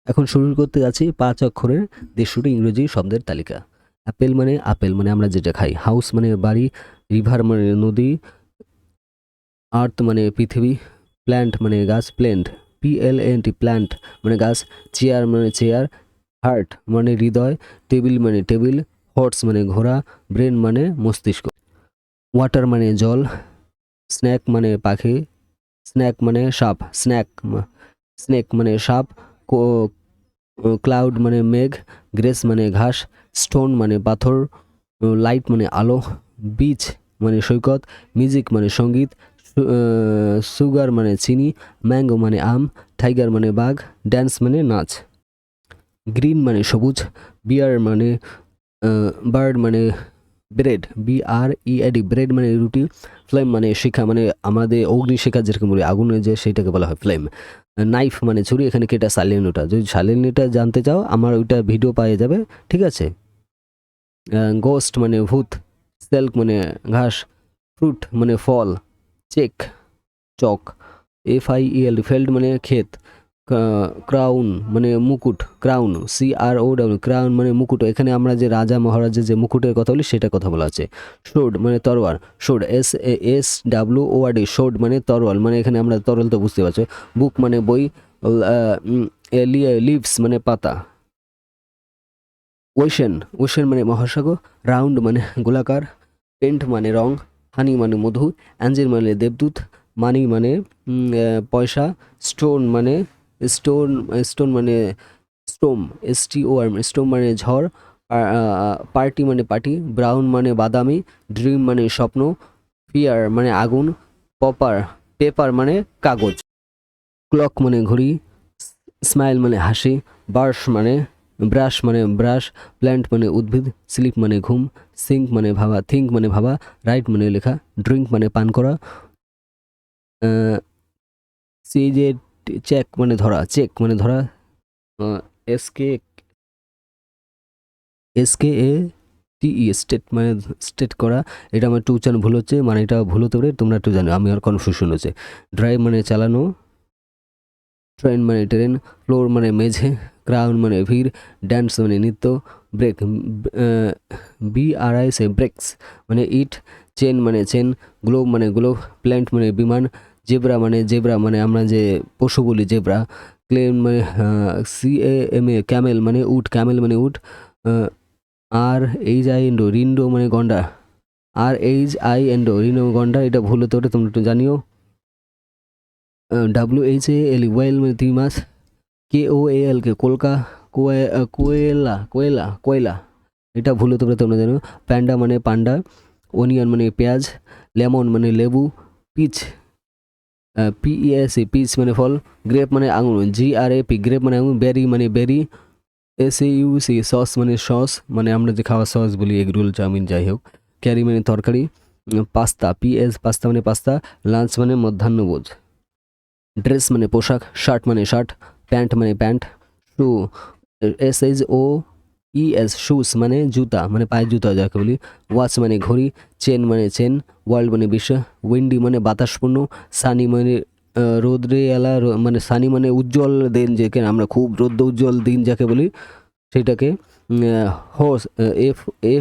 এখন শুরু করতে যাচ্ছি 5 অক্ষরের 150টি ইংরেজি শব্দের তালিকা। আপেল মানে আমরা যেটা খাই। হাউস মানে বাড়ি। রিভার মানে নদী। আর্থ মানে পৃথিবী। প্ল্যান্ট মানে গাছ। প্ল্যান্ট প্ল্যান্ট মানে গাছ। চেয়ার মানে চেয়ার। হার্ট মানে হৃদয়। টেবিল মানে টেবিল। হর্স মানে ঘোড়া। ব্রেন মানে মস্তিষ্ক। ওয়াটার মানে জল। স্ন্যাক মানে পাখি। স্ন্যাক মানে সাপ। স্নেক মানে সাপ। ক্লাউড মানে মেঘ। গ্রেস মানে ঘাস। স্টোন মানে পাথর। লাইট মানে আলো। বিচ মানে সৈকত। মিউজিক মানে সঙ্গীত। সুগার মানে চিনি। ম্যাঙ্গো মানে আম। টাইগার মানে বাঘ। ড্যান্স মানে নাচ। গ্রিন মানে সবুজ। বিয়ার মানে বার্ড মানে ব্রেড। BREAD ব্রেড মানে রুটি। ফ্লেম মানে শিখা মানে আমাদের অগ্নিশিখা যেরকম বলি আগুনের যে সেইটাকে বলা হয় ফ্লেম। নাইফ মানে ছুরি। এখানে কি এটা সাইলেন্ট ওটা, যদি সাইলেন্ট এটা জানতে চাও আমার ওইটা ভিডিও পাওয়া যাবে, ঠিক আছে। গোস্ট মানে ভূত। সেল্ক মানে ঘাস। ফ্রুট মানে ফল। চেক চক। FIELD ফেল্ড মানে ক্ষেত। ক্রাউন মানে মুকুট। ক্রাউন মানে মুকুট। এখানে আমরা যে রাজা মহারাজের যে মুকুটের কথা বলি সেটা কথা বলা আছে। শোড মানে তরোয়ার। SWORD শোড মানে তরোয়াল, মানে এখানে আমরা তরল তো বুঝতে পারছো। বুক মানে বই। লিভস মানে পাতা। ওশেন মানে মহাসাগর। রাউন্ড মানে গোলাকার। পেন্ট মানে রং। হানি মানে মধু। অ্যাঞ্জেল মানে দেবদূত। মানি মানে পয়সা। স্টোন মানে স্টোন স্টোন মানে স্টোম। স্টোম মানে ঝড়। পার্টি মানে পার্টি। ব্রাউন মানে বাদামি। ড্রিম মানে স্বপ্ন। ফিয়ার মানে আগুন। পেপার মানে কাগজ। ক্লক মানে ঘড়ি। স্মাইল মানে হাসি। ব্রাশ মানে ব্রাশ। প্ল্যান্ট মানে উদ্ভিদ। স্লিপ মানে ঘুম। থিঙ্ক মানে ভাবা। রাইট মানে লেখা। ড্রিঙ্ক মানে পান করা। যে চেক মানে ধরা। এসকে SKATE স্টেট মানে স্টেট করা। এটা আমার একটু উচ্চারণ ভুল হচ্ছে, মানে এটা ভুল হতে পারে, তোমরা একটু জানো, আমি আর কনফিউশন হচ্ছে। ড্রাইভ মানে চালানো। ট্রেন মানে ট্রেন। ফ্লোর মানে মেঝে। ক্রাউন মানে ভিড়। ড্যান্স মানে নৃত্য। ব্রেক ব্রেক্স মানে ইট। চেন মানে চেন। গ্লোব মানে গ্লোব। প্ল্যান্ট মানে বিমান। জেব্রা মানে আমরা যে পশু বলি জেব্রা। ক্যামেল মানে উট। রিন্ডো মানে গন্ডা। রিনো গন্ডা, এটা ভুল হতে পারে, তোমরা একটু জানিও। WHAL ওয়েল মানে 3 মাস। KOAL কোয়েলা, এটা ভুল হতে পারে, তোমরা জানো। প্যান্ডা মানে পান্ডা। অনিয়ন মানে পেঁয়াজ। লেমন মানে লেবু। পিচ পিচ মানে ফল। গ্রেপ মানে আঙুর। GRAP গ্রেপ মানে আঙুর। বেরি মানে বেরি। SAUC সস মানে সস, মানে আমরা যে খাওয়া সস বলি এগ রোল চাউমিন যাই হোক। ক্যারি মানে তরকারি। পাস্তা পাস্তা মানে পাস্তা। লাঞ্চ মানে মধ্যাহ্নভোজ। ড্রেস মানে পোশাক। শার্ট মানে শার্ট। প্যান্ট মানে প্যান্ট। শু SHOES শুজ মানে জুতা, মানে পায়ের জুতা যাকে বলি। ওয়াচ মানে ঘড়ি। চেন মানে চেন। ওয়ার্ল্ড মানে বিশ্ব। উইন্ডি মানে বাতাসপূর্ণ। সানি মানে রোদ্রে এলা মানে সানি মানে উজ্জ্বল দিন, যেখানে আমরা খুব রৌদ্র উজ্জ্বল দিন যাকে বলি সেটাকে। হোস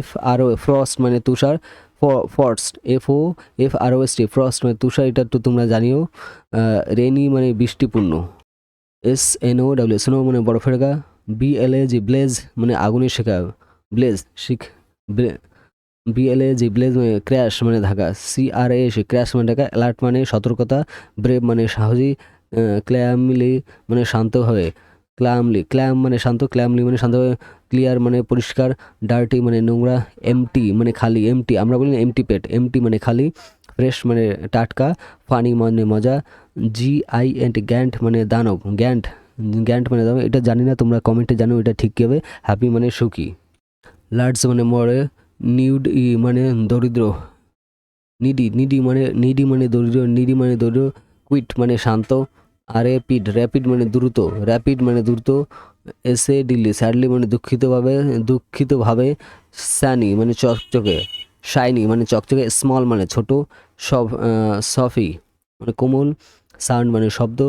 FRO ফ্রস্ট মানে তুষার। FROST ফ্রস্ট মানে তুষার, এটা তো তোমরা জানিও। রেনি মানে বৃষ্টিপূর্ণ। SNOW স্নো মানে বরফের গা। BLAG ব্লেজ মানে আগুনের শেখা। BLAG ব্লেজ মানে ক্র্যাশ মানে ধাক্কা। CRAS ক্র্যাশ মানে ধাক্কা। অ্যালার্ট মানে সতর্কতা। ব্রেভ মানে সাহসী। ক্ল্যামলি মানে শান্তভাবে। ক্ল্যাম মানে শান্ত। ক্ল্যামলি মানে শান্তভাবে। ক্লিয়ার মানে পরিষ্কার। ডার্টি মানে নোংরা। এমটি মানে খালি। আমরা বলি এমটি পেট। এমটি মানে খালি। ফ্রেশ মানে টাটকা। ফানি মানে মজা। গ্যান্ট মানে দানব। গ্যান্ট মানে দানব, এটা জানি না, তোমরা কমেন্টে জানো এটা ঠিক কি হবে। হ্যাপি মানে সুখী। লার্ডস মানে মরে। মানে দরিদ্র। নিডি মানে দরিদ্র। কুইট মানে শান্ত। র্যাপিড মানে দ্রুত। স্যাডলি মানে দুঃখিতভাবে। স্যানি মানে চকচকে। শাইনি মানে চকচকে। স্মল মানে ছোট। সফি মানে কোমল। সাউন্ড মানে শব্দ।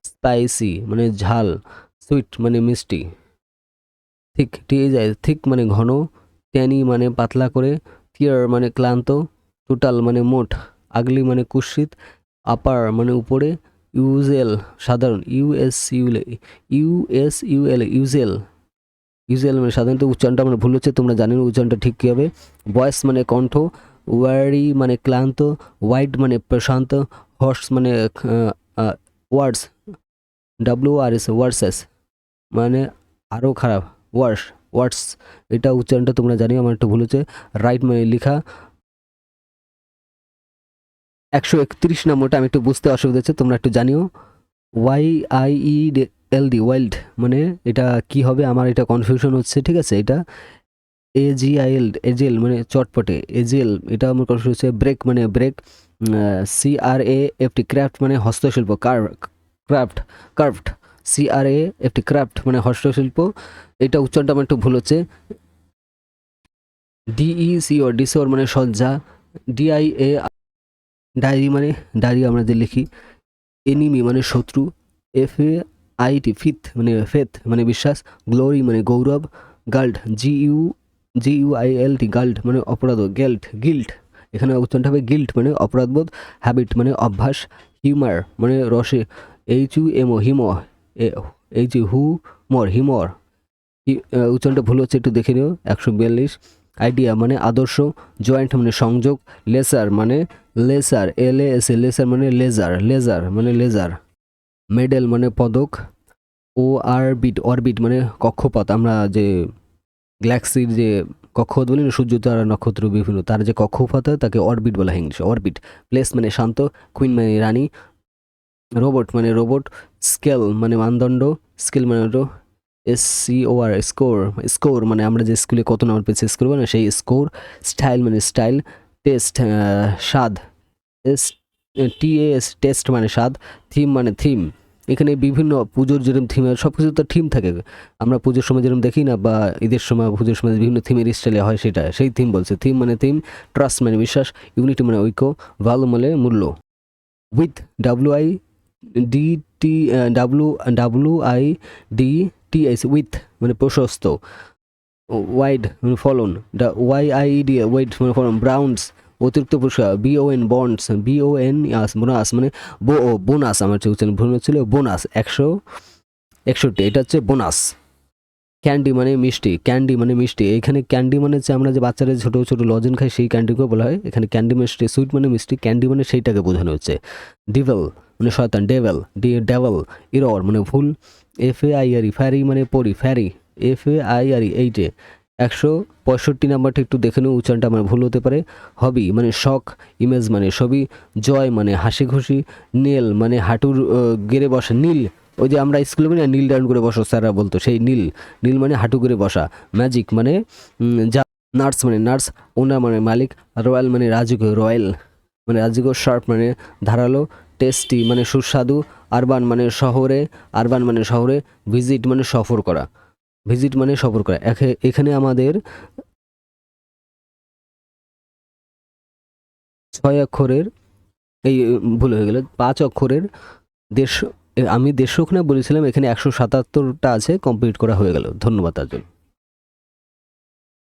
স্পাইসি মানে ঝাল। সুইট মানে মিষ্টি, থিক থিক মানে ঘন, ট্যানি মানে পাতলা করে, টিয়ার মানে ক্লান্ত, টোটাল মানে মোট, আগলি মানে কুৎসিত, আপার মানে উপরে, ইউজেল সাধারণ, ইউজেল মানে সাধারণত। উচ্চারণটা আমার ভুল হচ্ছে, তোমরা জানেন উচ্চারণটা ঠিক কী হবে। ভয়েস মানে কণ্ঠ, ওয়ারি মানে ক্লান্ত, ওয়াইড মানে প্রশান্ত, হর্স মানে ওয়ার্ডস, WRS ওয়ার্সেস মানে আরও খারাপ, ওয়ার্ডস এটা উচ্চারণটা তোমরা জানি, আমার একটু ভুল হচ্ছে। রাইট মানে লেখা। 131 নম্বরটা আমি একটু বুঝতে অসুবিধা হচ্ছে, তোমরা একটু জানিও। YIELD ওয়াইল্ড মানে এটা কি হবে, আমার এটা কনফিউশন হচ্ছে, ঠিক আছে। এটা এজেল মানে চটপটে, এজেল এটা আমার কনফিউশন হচ্ছে। ব্রেক মানে ব্রেক, CRAFT ক্রাফট মানে হস্তশিল্প, কার্ভড CRAFT ক্রাফট মানে হস্তশিল্প, এটা উচ্চারণটা আমার একটু ভুল হচ্ছে। DECOR মানে সজ্জা, DIA ডায়েরি মানে ডায়েরি আমরা যে লিখি, এনিমি মানে শত্রু, FAIT ফেথ মানে বিশ্বাস, গ্লোরি মানে গৌরব, গাল্ড GUILT গাল্ড মানে অপরাধ, গিল্ট এখানে উচ্চারণটা হবে গিল্ট মানে অপরাধবোধ, হ্যাবিট মানে অভ্যাস, হিউমার মানে রসে, HUMO হিমর উচ্চারণটা ভুল হচ্ছে, একটু দেখে নিও। 142। আইডিয়া মানে আদর্শ, জয়েন্ট মানে সংযোগ, লেসার মানে লেসার মানে লেজার, মেডেল মানে পদক, অরবিট মানে কক্ষপথ, আমরা যে গ্যালাক্সির যে কক্ষপথ বলি না, সূর্য তারা নক্ষত্র বিভিন্ন, তার যে কক্ষপথ হয় তাকে অরবিট বলা হয় ইংলিশে, অরবিট। প্লেস মানে শান্ত, কুইন মানে রানী, রোবট, স্কেল মানে মানদণ্ড, স্কেল মানে স্কোর মানে আমরা যে স্কুলে কত নম্বর পেয়েছি স্কোর না, সেই স্কোর। স্টাইল মানে স্টাইল, টেস্ট স্বাদ, টেস্ট মানে স্বাদ, থিম মানে থিম। এখানে বিভিন্ন পুজোর যেরকম থিম, সব কিছু তো থিম থাকে, আমরা পুজোর সময় যেরকম দেখি না, বা ঈদের সময় পুজোর সময় বিভিন্ন থিমের স্টাইলে হয়, সেটা সেই থিম বলছে। থিম মানে থিম, ট্রাস্ট মানে বিশ্বাস, ইউনিটি মানে ঐক্য, ভ্যালু মানে মূল্য। উইথ WIDTH উইথ মানে প্রশস্ত, ওয়াইড মানে ফলন, YIED ওয়াইড মানে ফলন, ব্রাউন্স অতিরিক্ত পুরস্কার, BON বন্ডস, বোনাস মানে বোনাস, আমার উচ্চারণ ভুল হচ্ছিল, বোনাস 161, এটা হচ্ছে বোনাস। ক্যান্ডি মানে মিষ্টি, এখানে ক্যান্ডি মানে হচ্ছে আমরা যে বাচ্চারা ছোটো ছোটো লজেন খাই সেই ক্যান্ডিকে বলা হয়, এখানে ক্যান্ডি মিষ্টি, সুইট মানে মিষ্টি, ক্যান্ডি মানে সেইটাকে বোঝানো হচ্ছে। ডিভেল মানে শয়তান, ডেভেল ইরর মানে ভুল, FAIRE ফ্যারি মানে পরি, ফ্যারি FAIRE 165 নাম্বারটা একটু দেখে নেব, উচ্চারণটা আমার ভুল হতে পারে। হবি মানে শখ, ইমেজ মানে ছবি, জয় মানে হাসি খুশি, নেল মানে হাঁটুর গেড়ে বসা, নীল ওই যে আমরা স্কুলে বলি না নীল ডাউন করে বসো স্যাররা বলতো, সেই নীল মানে হাঁটু করে বসা, ম্যাজিক মানে যা, নার্স মানে নার্স, ওনার মানে মালিক, রয়্যাল মানে রাজকীয়, শার্প মানে ধারালো, টেস্টি মানে সুস্বাদু, আরবান মানে শহরে, ভিজিট মানে সফর করা। এখানে আমাদের 6 অক্ষরের এই ভুল হয়ে গেল, 5 অক্ষরের দেড়শো, আমি 150 বলেছিলাম, এখানে 177টা আছে, কমপ্লিট করা হয়ে গেল। ধন্যবাদ তার জন্য।